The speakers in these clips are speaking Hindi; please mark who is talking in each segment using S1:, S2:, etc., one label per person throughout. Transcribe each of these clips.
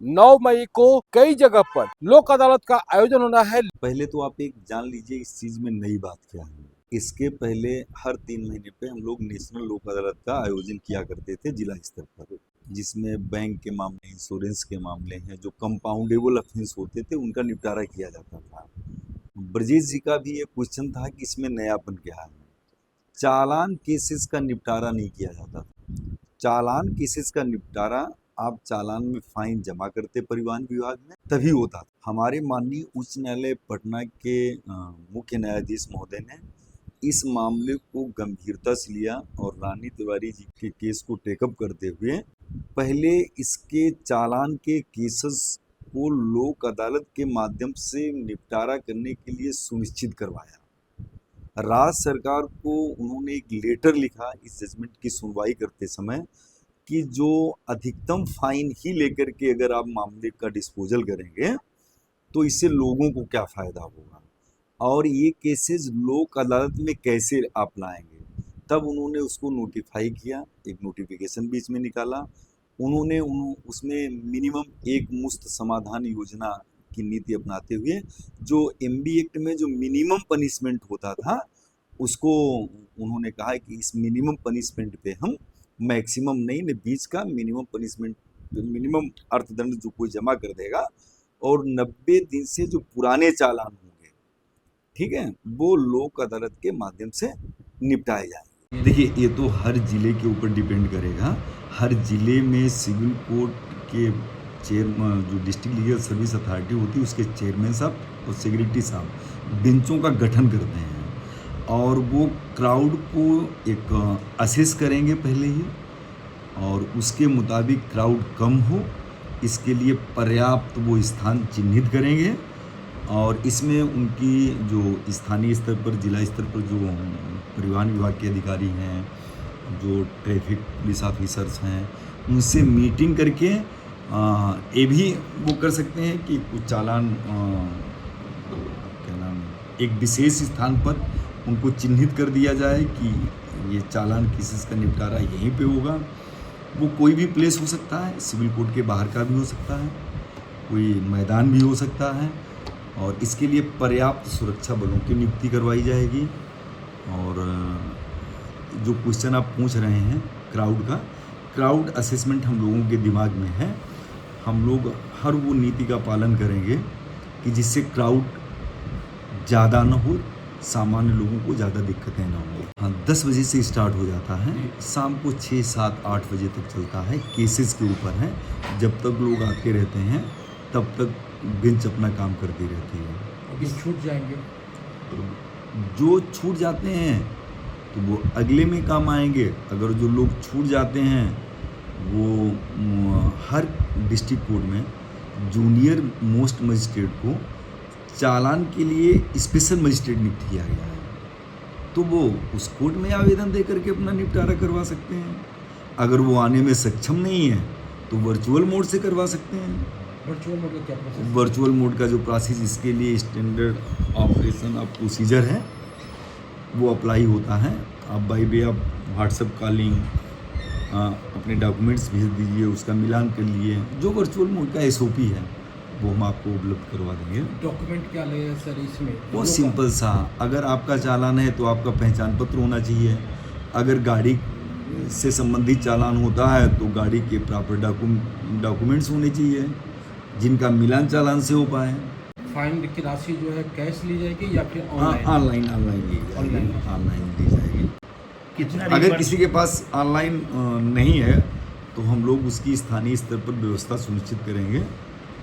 S1: 9 मई को कई जगह पर लोक अदालत का आयोजन होना है।
S2: पहले तो आप एक जान लीजिए इस चीज में नई बात क्या है। इसके पहले हर 3 महीने पे हम लोग नेशनल लोक अदालत का आयोजन किया करते थे जिला स्तर पर, जिसमें बैंक के मामले, इंश्योरेंस के मामले हैं, जो कंपाउंडेबल ऑफेंस होते थे उनका निपटारा किया जाता था। ब्रजेश जी का भी ये क्वेश्चन था कि इसमें नयापन क्या है। चालान केसेस का निपटारा नहीं किया जाता था। चालान केसेस का निपटारा आप चालान में फाइन जमा करते परिवहन विभाग में तभी होता था। हमारे माननीय उच्च न्यायालय पटना के मुख्य न्यायाधीश महोदय ने इस मामले को गंभीरता से लिया और रानी तिवारी जी के केस को टेकअप करते हुए पहले इसके चालान के केसेस को लोक अदालत के माध्यम से निपटारा करने के लिए सुनिश्चित करवाया। राज्य सरकार को उन्होंने एक लेटर लिखा इस जजमेंट की सुनवाई करते समय कि जो अधिकतम फाइन ही लेकर के अगर आप मामले का डिस्पोजल करेंगे तो इससे लोगों को क्या फ़ायदा होगा और ये केसेस लोक अदालत में कैसे आप लाएंगे। तब उन्होंने उसको नोटिफाई किया, एक नोटिफिकेशन बीच में निकाला। उन्होंने उसमें मिनिमम एक मुश्त समाधान योजना की नीति अपनाते हुए जो एमबी एक्ट में जो मिनिमम पनिशमेंट होता था उसको उन्होंने कहा कि इस मिनिमम पनिशमेंट पे हम मैक्सिमम नहीं ने बीच का मिनिमम पनिशमेंट, मिनिमम अर्थदंड जो कोई जमा कर देगा और 90 दिन से जो पुराने चालान होंगे, ठीक है, वो लोक अदालत के माध्यम से निपटाए जाएंगे। देखिए ये तो हर जिले के ऊपर डिपेंड करेगा। हर जिले में सिविल कोर्ट के चेयरमैन, जो डिस्ट्रिक्ट लीगल सर्विस अथॉरिटी होती है, उसके चेयरमैन साहब और सेक्रेटरी साहब बेंचों का गठन करते हैं और वो क्राउड को एक असेस करेंगे पहले ही और उसके मुताबिक क्राउड कम हो इसके लिए पर्याप्त वो स्थान चिन्हित करेंगे और इसमें उनकी जो स्थानीय स्तर पर, जिला स्तर पर जो परिवहन विभाग के अधिकारी हैं, जो ट्रैफिक पुलिस ऑफिसर्स हैं, उनसे मीटिंग करके ये भी वो कर सकते हैं कि कुछ चालान क्या नाम एक विशेष स्थान पर उनको चिन्हित कर दिया जाए कि ये चालान केसेस का निपटारा यहीं पे होगा। वो कोई भी प्लेस हो सकता है, सिविल कोर्ट के बाहर का भी हो सकता है, कोई मैदान भी हो सकता है और इसके लिए पर्याप्त सुरक्षा बलों की नियुक्ति करवाई जाएगी। और जो क्वेश्चन आप पूछ रहे हैं क्राउड असेसमेंट हम लोगों के दिमाग में है। हम लोग हर वो नीति का पालन करेंगे कि जिससे क्राउड ज़्यादा ना हो, सामान्य लोगों को ज़्यादा दिक्कतें ना हो। हाँ, 10 बजे से स्टार्ट हो जाता है, शाम को 6, 7, 8 बजे तक चलता है। केसेस के ऊपर है, जब तक लोग आते रहते हैं तब तक बेंच अपना काम करती रहती है।
S3: अभी छूट जाएंगे
S2: जो छूट जाते हैं तो वो अगले में काम आएंगे। अगर जो लोग छूट जाते हैं वो हर डिस्ट्रिक्ट कोर्ट में जूनियर मोस्ट मजिस्ट्रेट को चालान के लिए स्पेशल मजिस्ट्रेट नियुक्त किया गया है, तो वो उस कोर्ट में आवेदन दे करके अपना निपटारा करवा सकते हैं। अगर वो आने में सक्षम नहीं है तो वर्चुअल मोड से करवा सकते हैं।
S3: वर्चुअल मोड का क्या प्रोसेस?
S2: वर्चुअल मोड का जो प्रोसेस, इसके लिए स्टैंडर्ड ऑपरेशन ऑफ प्रोसीजर है वो अप्लाई होता है। आप by way of WhatsApp calling अपने डॉक्यूमेंट्स भेज दीजिए, उसका मिलान कर लिए। जो वर्चुअल मोड का SOP है वो हम आपको उपलब्ध करवा देंगे।
S3: डॉक्यूमेंट क्या लगेगा सर इसमें?
S2: बहुत सिंपल सा, अगर आपका चालान है तो आपका पहचान पत्र होना चाहिए। अगर गाड़ी से संबंधित चालान होता है तो गाड़ी के प्रॉपर डॉक्यूमेंट्स होने चाहिए जिनका मिलान चालान से हो पाए।
S3: फाइन की राशि जो है कैश ली जाएगी या फिर ऑनलाइन?
S2: ऑनलाइन ली जाएगी। कितना अगर किसी के पास ऑनलाइन नहीं है तो हम लोग उसकी स्थानीय स्तर पर व्यवस्था सुनिश्चित करेंगे,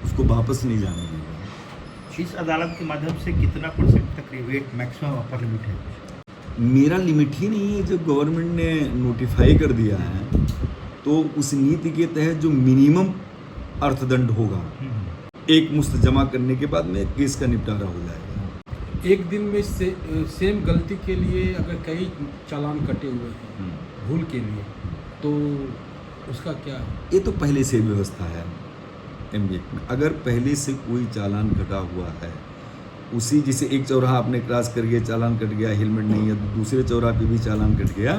S2: उसको वापस नहीं जाने देंगे।
S4: इस अदालत के माध्यम से कितना % तक रिबेट मैक्सिमम अपर लिमिट है?
S2: मेरा लिमिट ही नहीं है। जब गवर्नमेंट ने नोटिफाई कर दिया है तो उस नीति के तहत जो मिनिमम अर्थदंड होगा, एक मुश्त जमा करने के बाद में केस का निपटारा हो जाएगा।
S3: एक दिन में सेम गलती के लिए अगर कई चालान कटे हुए हैं भूल के लिए, तो उसका क्या है?
S2: ये तो पहले से व्यवस्था है एमबी एक्ट में। अगर पहले से कोई चालान कटा हुआ है, उसी जैसे एक चौराहा आपने क्रॉस कर गया, चालान कट गया, हेलमेट नहीं है, तो दूसरे चौराहे पे भी चालान कट गया,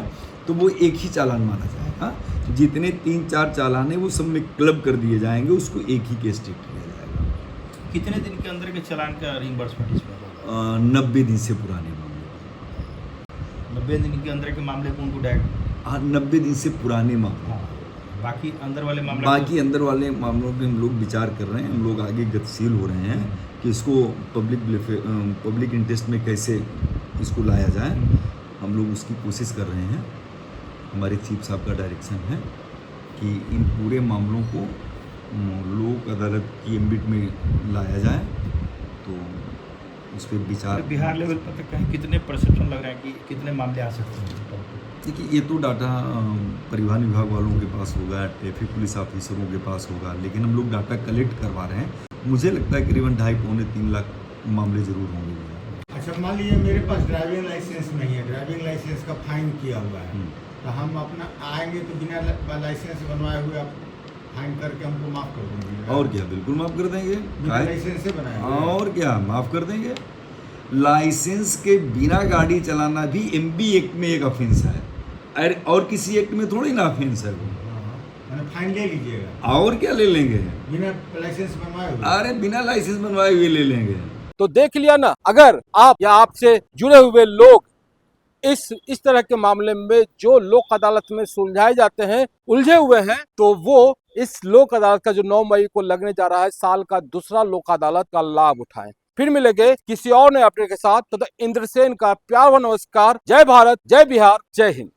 S2: तो वो एक ही चालान माना जाएगा। जितने 3-4 चालान है वो सब में क्लब कर दिए जाएंगे, उसको एक ही केस ट्रीट किया जाएगा।
S4: कितने दिन के अंदर के चालान का रिइंबर्समेंट इसमें होगा?
S2: 90 दिन से पुराने मामले।
S4: 90 दिन के अंदर के मामले को उनको डायरेक्ट।
S2: 90 दिन से पुराने मामले।
S4: हाँ, बाकी अंदर वाले मामले
S2: बाकी अंदर वाले मामलों पे हम लोग विचार कर रहे हैं, हम लोग आगे गतिशील हो रहे हैं कि इसको पब्लिक इंटरेस्ट में कैसे इसको लाया जाए। हम लोग उसकी कोशिश कर रहे हैं। हमारे चीफ साहब का डायरेक्शन है कि इन पूरे मामलों को लोक अदालत की एम्बिट में लाया जाए, तो उस पर विचार।
S4: बिहार लेवल पर तक कहीं कितने परसेप्शन लग रहे हैं कि कितने मामले आ सकते हैं?
S2: देखिए, ये तो डाटा परिवहन विभाग वालों के पास होगा, ट्रैफिक पुलिस ऑफिसरों के पास होगा, लेकिन हम लोग डाटा कलेक्ट करवा रहे हैं। मुझे लगता है करीबन 2.5-3 लाख मामले जरूर होंगे।
S5: अच्छा, मान लीजिए मेरे पास ड्राइविंग लाइसेंस नहीं है, ड्राइविंग लाइसेंस का फाइन किया हुआ है, तो हम अपना आएंगे तो बिना लाइसेंस बनवाए हुए आप फाइन करके हमको माफ़ कर देंगे?
S2: और क्या, बिल्कुल माफ़ कर देंगे।
S5: बिना लाइसेंस से बनाए हुए?
S2: और क्या, माफ़ कर देंगे। लाइसेंस के बिना गाड़ी चलाना भी MB एक्ट में एक ऑफेंस है, अरे और किसी एक्ट में थोड़ी ना ऑफेंस है वो।
S5: मैंने फाइन ले लीजिएगा?
S2: और क्या ले लेंगे,
S5: बिना लाइसेंस बनवाए हुए?
S2: अरे बिना लाइसेंस बनवाए हुए ले लेंगे।
S1: तो देख लिया ना, अगर आप या आपसे जुड़े हुए लोग इस तरह के मामले में जो लोक अदालत में सुलझाए जाते हैं, उलझे हुए हैं, तो वो इस लोक अदालत का जो 9 मई को लगने जा रहा है, साल का दूसरा लोक अदालत का लाभ उठाएं। फिर मिलेंगे किसी और नए अपडेट के साथ। तो इंद्रसेन का प्यार व नमस्कार। जय भारत, जय बिहार, जय हिंद।